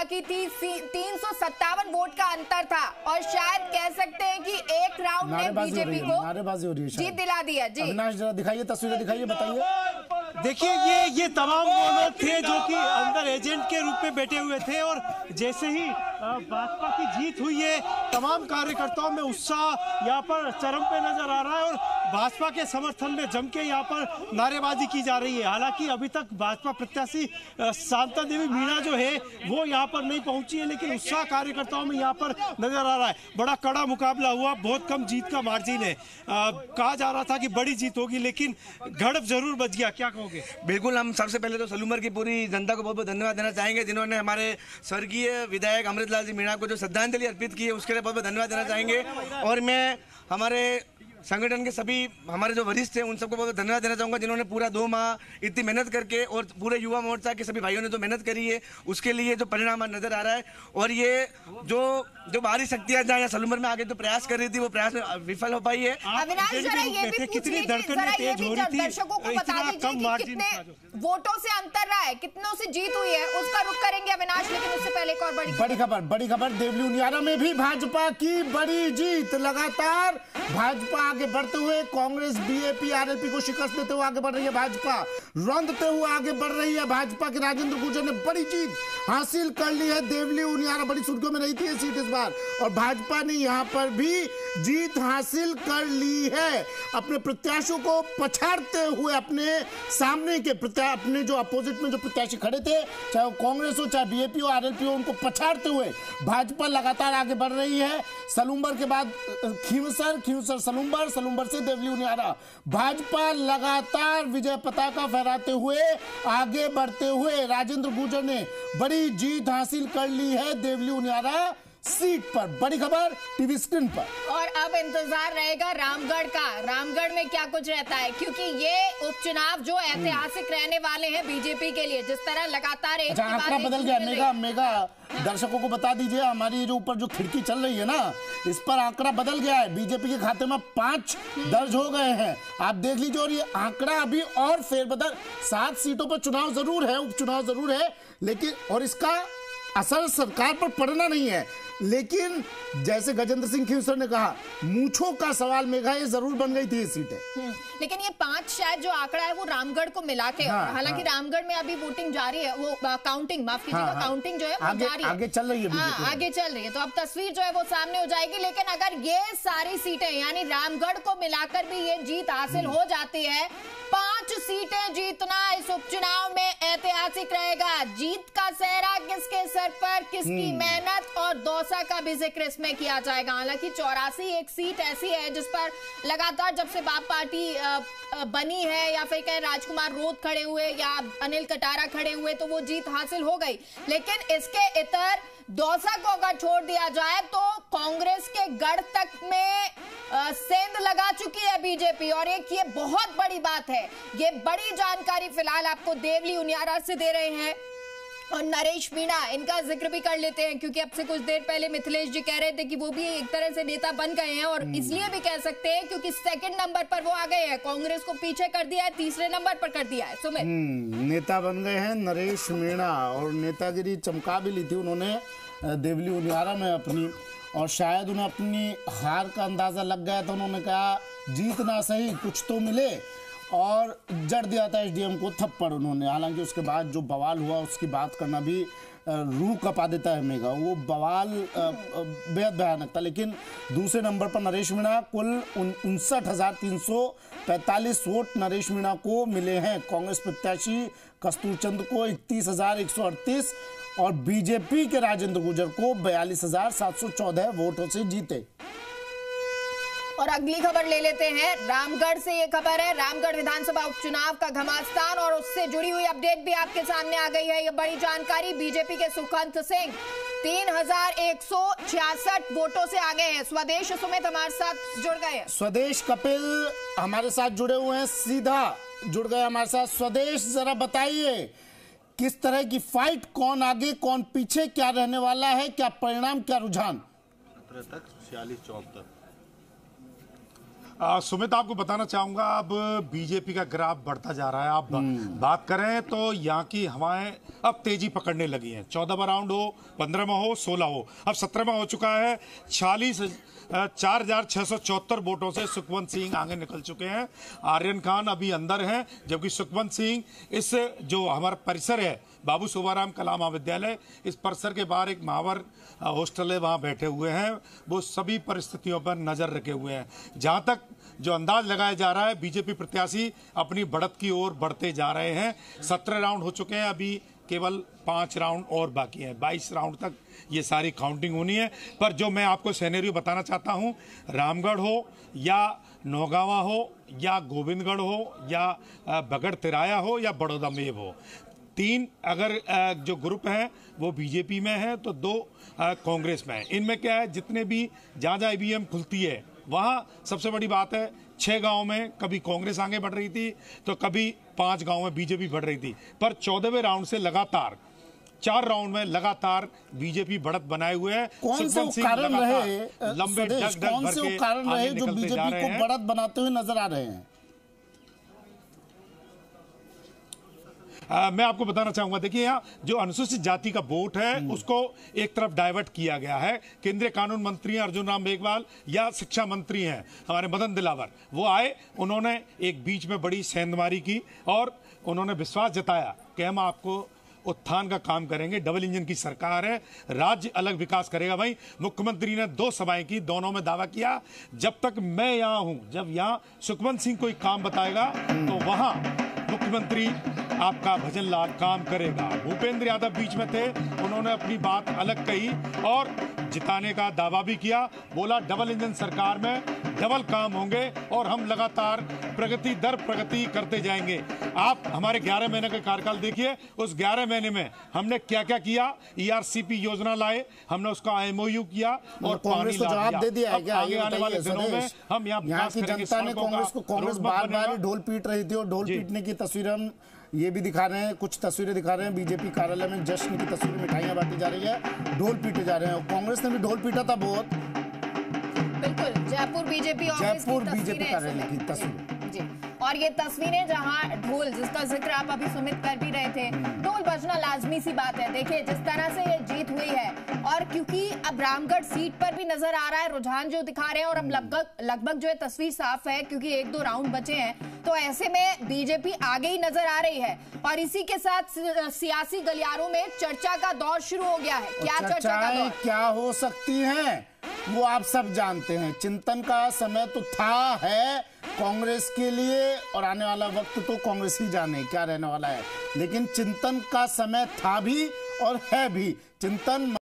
की थी, 357 वोट का अंतर था और शायद कह सकते हैं कि एक राउंड में बीजेपी को नारेबाजी हो रही है, जीत दिला दी है। जी अविनाश जरा दिखाइए, तस्वीरें दिखाइए, बताइए। देखिए ये तमाम वो लोग थे जो कि अंदर एजेंट के रूप में बैठे हुए थे और जैसे ही भाजपा की जीत हुई है तमाम कार्यकर्ताओं में उत्साह यहाँ पर चरम पे नजर आ रहा है और भाजपा के समर्थन में जम के यहाँ पर नारेबाजी की जा रही है। हालांकि अभी तक भाजपा प्रत्याशी शांता देवी मीणा जो है वो यहाँ पर नहीं पहुंची है, लेकिन उत्साह कार्यकर्ताओं में यहाँ पर नजर आ रहा है। बड़ा कड़ा मुकाबला हुआ, बहुत कम जीत का मार्जिन है। कहा जा रहा था कि बड़ी जीत होगी लेकिन झड़प जरूर बच गया, क्या कहोगे? बिल्कुल, हम सबसे पहले तो सलूमर की पूरी जनता को बहुत बहुत धन्यवाद देना चाहेंगे जिन्होंने हमारे स्वर्गीय विधायक अमृतलाल जी मीणा को जो श्रद्धांजलि अर्पित की है उसके लिए बहुत बहुत धन्यवाद देना चाहेंगे। और मैं हमारे संगठन के सभी हमारे जो वरिष्ठ हैं उन सबको बहुत धन्यवाद देना चाहूँगा जिन्होंने पूरा 2 माह इतनी मेहनत करके और पूरे युवा मोर्चा के सभी भाइयों ने जो मेहनत करी है उसके लिए जो परिणाम नजर आ रहा है। और ये जो बाहरी शक्तियां जहाँ सलूमर में आगे तो प्रयास कर रही थी वो प्रयास विफल हो पाई है। कितनी धड़कनें तेज हो रही थी, दर्शकों को बता दीजिए कि कितने वोटों से अंतर रहा है, कितनों से जीत हुई है, उसका रुख करेंगे अविनाश। लेकिन उससे पहले एक और बड़ी खबर देवली उनियारा में भी भाजपा की बड़ी जीत। लगातार भाजपा आगे बढ़ते हुए, कांग्रेस बीएपी आरएलपी को शिकस्त देते हुए आगे बढ़ रही है भाजपा, रौंदते हुए आगे बढ़ रही है भाजपा के राजेंद्र गुर्जर ने बड़ी जीत हासिल कर ली है। देवली उनियारा बड़ी सुर्खियों में रही थी ये सीट इस बार और भाजपा ने यहां पर भी जीत हासिल कर ली है। अपने प्रत्याशियों को पछाड़ते हुए अपने सामने के अपने जो अपोजिट में जो प्रत्याशी खड़े थे, चाहे वो कांग्रेस हो चाहे बीएपी हो आरएलपी हो, उनको पछाड़ते हुए भाजपा लगातार आगे बढ़ रही है। सलूमर के बाद खींवसर सलूमर से देवली उनियारा, भाजपा लगातार विजय पताका फहराते हुए आगे बढ़ते हुए राजेंद्र गुर्जर ने बड़ी जीत हासिल कर ली है देवली उनियारा सीट पर। बड़ी खबर टीवी स्क्रीन पर। और अब इंतजार रहेगा रामगढ़ का, रामगढ़ में क्या कुछ रहता है, क्योंकि ये उपचुनाव जो ऐतिहासिक रहने वाले हैं बीजेपी के लिए। जिस तरह लगातार एक आंकड़ा बदल गया, मेगा दर्शकों को बता दीजिए, हमारी जो ऊपर जो खिड़की चल रही है ना इस पर आंकड़ा बदल गया है। बीजेपी के खाते में 5 दर्ज हो गए हैं, आप देख लीजिए। और ये आंकड़ा अभी और फेरबदल, 7 सीटों पर चुनाव जरूर है, उपचुनाव जरूर है, लेकिन और इसका असर सरकार पर पड़ना नहीं है। लेकिन जैसे गजेंद्र सिंह खींवसर ने कहा, मूंछों का सवाल मेघा ये जरूर बन गई थी ये सीटें। लेकिन ये 5 शायद जो आंकड़ा है वो रामगढ़ को मिला के, हालांकि रामगढ़ में अभी वोटिंग जारी है, वो काउंटिंग माफ कीजिएगा, काउंटिंग जो है वो जारी है, आगे चल रही है, आगे चल रही है। तो अब तस्वीर जो है वो सामने हो जाएगी। लेकिन अगर ये सारी सीटें यानी रामगढ़ को मिलाकर भी ये जीत हासिल हो जाती है, 5 सीटें जीतना इस उपचुनाव में ऐतिहासिक रहेगा। जीत का सेहरा किसके सर पर, किसकी मेहनत और दौसा का भी जिक्र इसमें किया जाएगा। हालांकि 84 एक सीट ऐसी है जिस पर लगातार जब से बाप पार्टी बनी है या फिर कहें राजकुमार रोध खड़े हुए या अनिल कटारा खड़े हुए तो वो जीत हासिल हो गई। लेकिन इसके इतर दौसा को अगर छोड़ दिया जाए तो कांग्रेस के गढ़ तक में सेंध लगा चुकी है बीजेपी। और एक ये बहुत बड़ी बात है, ये बड़ी जानकारी फिलहाल आपको देवली उनियारा से दे रहे हैं। और नरेश मीणा, इनका जिक्र भी कर लेते हैं क्योंकि अब से कुछ देर पहले मिथिलेश जी कह रहे थे कि वो भी एक तरह से नेता बन गए हैं। और इसलिए भी कह सकते हैं क्योंकि 2nd नंबर पर वो आ गए हैं, कांग्रेस को पीछे कर दिया है, 3रे नंबर पर कर दिया है। सुमित, नेता बन गए हैं नरेश मीणा और नेतागिरी चमका भी ली थी उन्होंने देवली उनियारा में अपनी, और शायद उन्हें अपनी हार का अंदाजा लग गया था। उन्होंने कहा जीतना सही कुछ तो मिले और जड़ दिया था एसडीएम को थप्पड़ उन्होंने। हालांकि उसके बाद जो बवाल हुआ उसकी बात करना भी रूह कपा देता है मेगा, वो बवाल बेहद भयानक था। लेकिन दूसरे नंबर पर नरेश मीणा, कुल 59,345 वोट नरेश मीणा को मिले हैं। कांग्रेस प्रत्याशी कस्तूर चंद को 31,138 और बीजेपी के राजेंद्र गुर्जर को 42,714 वोटों से जीते। और अगली खबर ले लेते हैं, रामगढ़ से ये खबर है, रामगढ़ विधानसभा उपचुनाव का घमासान और उससे जुड़ी हुई अपडेट भी आपके सामने आ गई है। ये बड़ी जानकारी, बीजेपी के सुखवंत सिंह 3,166 वोटों से आगे हैं। स्वदेश सुमित हमारे साथ जुड़ गए हैं, स्वदेश कपिल हमारे साथ जुड़े हुए हैं, सीधा जुड़ गए हमारे साथ। स्वदेश जरा बताइए किस तरह की फाइट, कौन आगे कौन पीछे, क्या रहने वाला है, क्या परिणाम, क्या रुझान? 46-74 सुमित, आपको बताना चाहूंगा, अब बीजेपी का ग्राफ बढ़ता जा रहा है। आप बात करें तो यहाँ की हवाएं अब तेजी पकड़ने लगी हैं। 14वां राउंड हो, 15वां हो, 16 हो, अब 17वां हो चुका है। 4,674 वोटों से सुखवंत सिंह आगे निकल चुके हैं। आर्यन खान अभी अंदर हैं, जबकि सुखवंत सिंह इस जो हमारा परिसर है बाबू सोबाराम कला महाविद्यालय, इस परिसर के बाहर एक महावर हॉस्टल है, वहां बैठे हुए हैं। वो सभी परिस्थितियों पर नजर रखे हुए हैं। जहां तक जो अंदाज लगाया जा रहा है, बीजेपी प्रत्याशी अपनी बढ़त की ओर बढ़ते जा रहे हैं। 17 राउंड हो चुके हैं, अभी केवल 5 राउंड और बाकी हैं। 22 राउंड तक ये सारी काउंटिंग होनी है। पर जो मैं आपको सिनेरियो बताना चाहता हूं, रामगढ़ हो या नौगावा हो या गोविंदगढ़ हो या बगड़ तिराया हो या बड़ौदा मेव हो, 3 अगर जो ग्रुप हैं वो बीजेपी में है तो 2 कांग्रेस में है। इनमें क्या है, जितने भी जहाँ ईवीएम खुलती है वहाँ सबसे बड़ी बात है, 6 गांव में कभी कांग्रेस आगे बढ़ रही थी तो कभी 5 गांव में बीजेपी बढ़ रही थी। पर 14वें राउंड से लगातार 4 राउंड में लगातार बीजेपी बढ़त बनाए हुए है। कौन से कारण रहे, लंबे कौन से कारण रहे जो बीजेपी को बढ़त बनाते हुए नजर आ रहे हैं? मैं आपको बताना चाहूंगा, देखिए यहाँ जो अनुसूचित जाति का वोट है उसको एक तरफ डाइवर्ट किया गया है। केंद्रीय कानून मंत्री अर्जुन राम मेघवाल या शिक्षा मंत्री हैं हमारे मदन दिलावर, वो आए, उन्होंने एक बीच में बड़ी सेंधमारी की और उन्होंने विश्वास जताया कि हम आपको उत्थान का काम करेंगे। डबल इंजन की सरकार है, राज्य अलग विकास करेगा। भाई, मुख्यमंत्री ने 2 सभाएं की, दोनों में दावा किया जब तक मैं यहाँ हूं, जब यहाँ सुखवंत सिंह कोई काम बताएगा तो वहां मुख्यमंत्री आपका भजन लाल काम करेगा। भूपेंद्र यादव बीच में थे, उन्होंने अपनी बात अलग कही और जिताने का दावा भी किया। बोला डबल इंजन सरकार में डबल काम होंगे और हम लगातार प्रगति दर प्रगति करते जाएंगे। आप हमारे 11 महीने का कार्यकाल देखिए, उस 11 महीने में हमने क्या क्या किया। ERCP योजना लाए, हमने उसका MOU किया और कांग्रेस को जवाब दे दिया है क्या? आगे आने वाले दिनों में हम यहाँ की जनता ने कांग्रेस बार ढोल पीट रही थी और ढोल पीटने की तस्वीर हम ये भी दिखा रहे हैं, कुछ तस्वीरें दिखा रहे हैं। बीजेपी कार्यालय में जश्न की तस्वीर, मिठाइयां बांटी जा रही है, ढोल पीटे जा रहे हैं। कांग्रेस ने भी ढोल पीटा था बहुत। बिल्कुल, जयपुर बीजेपी कार्यालय की तस्वीर जी। और ये तस्वीरें जहां ढोल, जिसका जिक्र आप अभी सुमित कर भी रहे थे, ढोल बजना लाजमी सी बात है। देखिए जिस तरह से ये जीत हुई है, और क्योंकि अब रामगढ़ सीट पर भी नजर आ रहा है रुझान जो दिखा रहे हैं, और अब लगभग जो है तस्वीर साफ है क्योंकि 1-2 राउंड बचे हैं, तो ऐसे में बीजेपी आगे ही नजर आ रही है। और इसी के साथ सियासी गलियारों में चर्चा का दौर शुरू हो गया है। क्या चर्चा का दौर क्या हो सकती है वो आप सब जानते हैं। चिंतन का समय तो था, है कांग्रेस के लिए, और आने वाला वक्त तो कांग्रेस ही जाने क्या रहने वाला है। लेकिन चिंतन का समय था भी और है भी। चिंतन